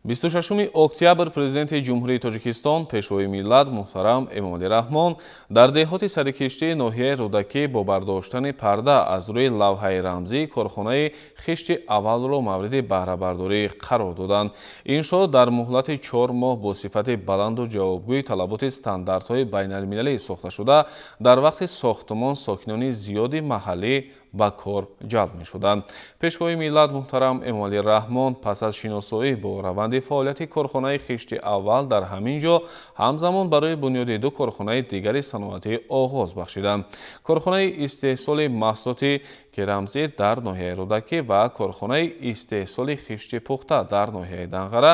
26 октябр президенти ҷумҳурии Тоҷикистон пешвои миллат муҳтарам Эмомалӣ Раҳмон дар деҳоти сарикиштии ноҳияи Рӯдакӣ бо бардоштани парда аз рӯи лавҳаи рамзии корхонаи хишти аввалро мавриди баҳрабардорӣ қарор доданд. Иншоот дар муҳлати 4 моҳ бо сифати баланду ҷавобгӯи талаботи стандартҳои байналмилалӣ сохта шуда, дар вақти сохтмон сокинони зиёди маҳаллӣ ба кор ҷалб мешуданд. Пешвои миллат муҳтарам Эмомалӣ Раҳмон пас аз шиносоӣ бо раванди фаъолияти корхонаи хишти аввал дар ҳамин ҷо ҳамзамон барои бунёди 2 корхонаи дигари саноатӣ оғоз бахшиданд. Корхонаи истеҳсоли маҳсулоти керамзит дар ноҳияи Рӯдакӣ ва корхонаи истеҳсоли хишти пухта дар ноҳияи Данғара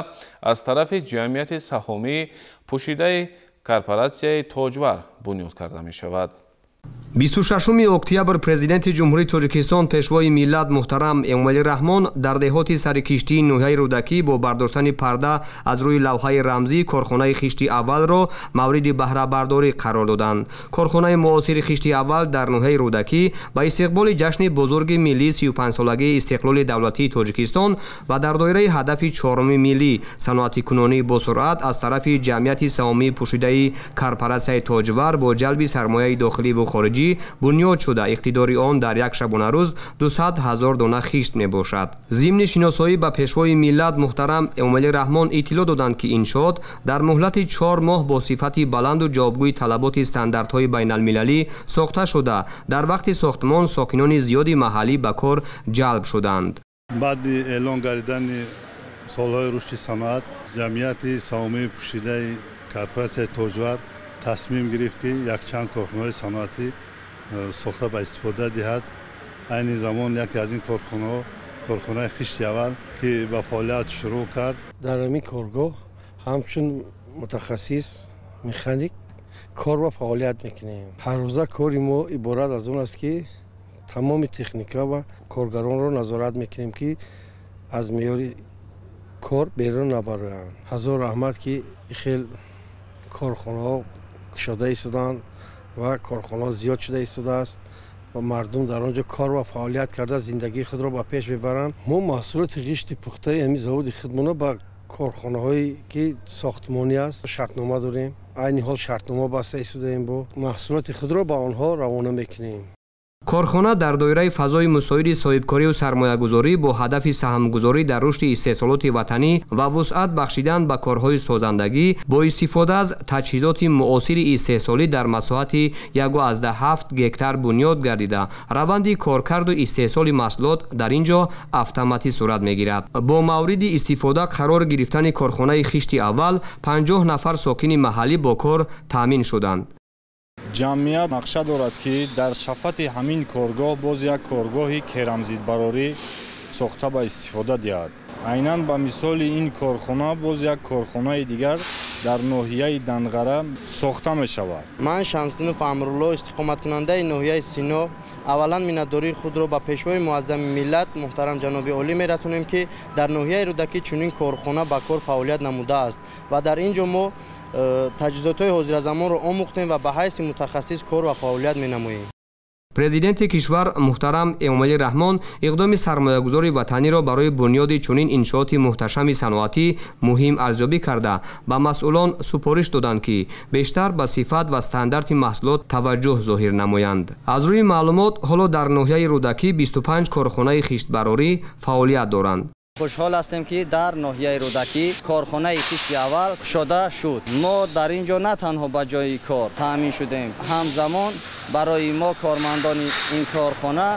аз тарафи ҷамъияти саҳомии пӯшидаи корпоратсияи Тоҷвар бунёд карда мешавад. 26 октябр президенти ҷумҳурии Тоҷикистон пешвои миллат муҳтарам Эмомалӣ Раҳмон дар деҳоти сарикиштии ноҳияи Рӯдакӣ бо бардоштани парда аз рӯи лавҳаи рамзии корхонаи хишти аввалро мавриди баҳрабардорӣ қарор доданд. Корхонаи муосири хишти аввал дар ноҳияи Рӯдакӣ ба истиқболи ҷашни бузурги миллии 35-солагии истиқлоли давлатии Тоҷикистон ва дар доираи ҳадафи 4-уми миллӣ саноатикунонии босуръат аз тарафи ҷамъияти саҳомии пӯшидаи корпоратсияи Тоҷвар бо ҷалби сармояи дохилӣ хориҷӣ бунёд шуда иқтидори он дар як шабонарӯз 200 000 дона хишт мебошад. Зимни шиносоӣ ба пешвои миллат муҳтарам Эмомалӣ Раҳмон иттилоъ доданд ки иншоот дар муҳлати 4 моҳ бо сифати баланду ҷавобгӯи талаботи стандартҳои байналмилалӣ сохта шуда, дар вақти сохтмон сокинони зиёди маҳаллӣ ба кор ҷалб шуданд. баъди эълон гардидани солҳои рушди саноат, ҷамъияти саҳомии пӯшидаи корпоратсияи Тоҷвар тасмим гирифт ки якчанд корхонаҳои саноатӣ сохта ба истифода диҳад. айни замон яке аз ин корхонаҳо корхонаи хишти аввал ки ба фаъолият шурӯъ кард. дар ҳамин коргоҳ ҳамчун мутахассис механик кор ва фаъолият мекунем. ҳаррӯза кори мо иборат аз он аст ки тамоми техника ва коргаронро назорат мекунем ки аз меъёри кор берун набароянд. ҳазор раҳмат ки хел корхонаҳо кушода истоданд ва корхонаҳо зиёд шуда истодааст ва мардум дар он ҷо кор ва фаъолият карда зиндагии худро ба пеш мебаранд. мо маҳсулоти ғишти пухтаи ҳамин заводи худмона ба корхонаҳое ки сохтмонӣ аст шартнома дорем. айни ҳол шартнома баста истодаем, бо маҳсулоти худро ба онҳо равона мекунем. корхона дар доираи фазои мусоиди соҳибкорию сармоягузорӣ бо ҳадафи саҳмгузорӣ дар рушди истеҳсолоти ватанӣ ва вусъат бахшидан ба корҳои созандагӣ бо истифода аз таҷҳизоти муосири истеҳсолӣ дар масоҳати 1,7 гектар бунёд гардида, раванди коркарду истеҳсоли маҳсулот дар ин ҷо автоматӣ сурат мегирад. бо мавриди истифода қарор гирифтани корхонаи хишти аввал 50 нафар сокини маҳаллӣ бо кор таъмин шуданд. ҷамъият нақша дорад ки дар шафати ҳамин коргоҳ боз як коргоҳи керамзитбарорӣ сохта ба истифода диҳад. айнан ба мисоли ин корхона боз як корхонаи дигар дар ноҳияи Данғара сохта мешавад. ман Шамсинов Амрулло, истиқоматкунандаи ноҳияи Сино, аввалан миннатдории худро ба пешвои муаззами миллат муҳтарам ҷаноби олӣ мерасонем ки дар ноҳияи Рӯдакӣ чунин корхона ба кор фаъолият намудааст ва дар ин ҷо мо таҷҳизотҳои ҳозиразамонро омӯхтем ва ба ҳайси мутахассис кор ва фаъолият менамоем. президенти кишвар муҳтарам Эмомалӣ Раҳмон иқдоми сармоягузори ватаниро барои бунёди чунин иншооти муҳташами саноатӣ муҳим арзёбӣ карда ба масъулон супориш доданд ки бештар ба сифат ва стандарти маҳсулот таваҷҷӯҳ зоҳир намоянд. аз рӯи маълумот ҳоло дар ноҳияи Рӯдакӣ 25 корхонаи хиштбарорӣ фаъолият доранд. хушҳол ҳастем ки дар ноҳияи Рӯдакӣ корхонаи хишти аввал кушода шуд. мо дар ин ҷо на танҳо ба ҷои кор таъмин шудем, ҳамзамон барои мо кормандони ин корхона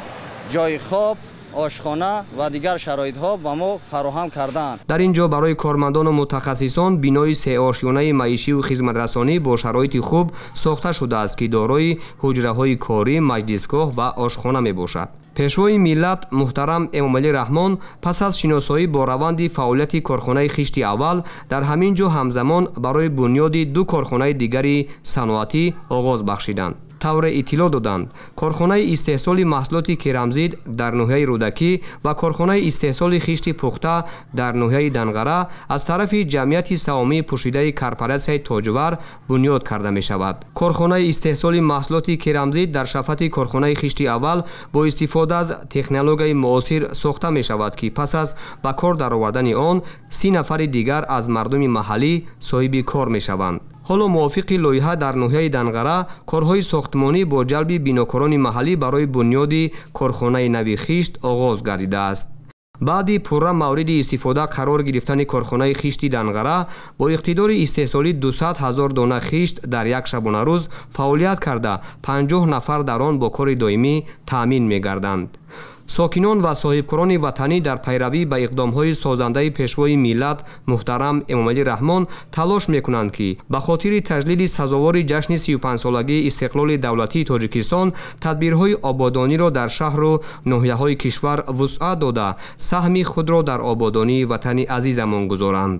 ҷои хоб, ошхона ва дигар шароитҳо ба мо фароҳам карданд. дар ин ҷо барои кормандону мутахассисон бинои сеошёнаи маишиву хизматрасонӣ бо шароити хуб сохта шудааст ки дорои ҳуҷраҳои корӣ, маҷлисгоҳ ва ошхона мебошад. пешвои миллат муҳтарам Эмомалӣ Раҳмон пас аз шиносоӣ бо раванди фаъолияти корхонаи хишти аввал дар ҳамин ҷо ҳамзамон барои бунёди 2 корхонаи дигари саноатӣ оғоз бахшиданд. тавре иттилоъ доданд корхонаи истеҳсоли маҳсулоти керамзид дар ноҳияи рӯдакӣ ва корхонаи истеҳсоли хишти пухта дар ноҳияи данғара аз тарафи ҷамъияти савомии пӯшидаи корпораtsияи тоҷвар бунёд карда мешавад. корхонаи истеҳсоли маҳсулоти керамзид дар шафати корхонаи хишти аввал бо истифода аз технологияи муосир сохта мешавад ки пас аз ба кор даровардани он 30 нафари дигар аз мардуми маҳаллӣ соҳиби кор мешаванд. ҳоло мувофиқи лоиҳа дар ноҳияи данғара корҳои сохтмонӣ бо ҷалби бинокорони маҳаллӣ барои бунёди корхонаи нави хишт оғоз гардидааст. баъди пурра мавриди истифода қарор гирифтани корхонаи хишти данғара бо иқтидори истеҳсоли 200 000 дона хишт дар як шабонарӯз фаъолият карда 50 нафар дар он бо кори доимӣ таъмин мегарданд. сокинон ва соҳибкорони ватанӣ дар пайравӣ ба иқдомҳои созандаи пешвои миллат муҳтарам Эмомалӣ Раҳмон талош мекунанд ки ба хотири таҷлили сазовори ҷашни 35-солагии истиқлоли давлатии Тоҷикистон тадбирҳои ободониро дар шаҳру ноҳияҳои кишвар вусъат дода саҳми худро дар ободонии ватани азизамон гузоранд.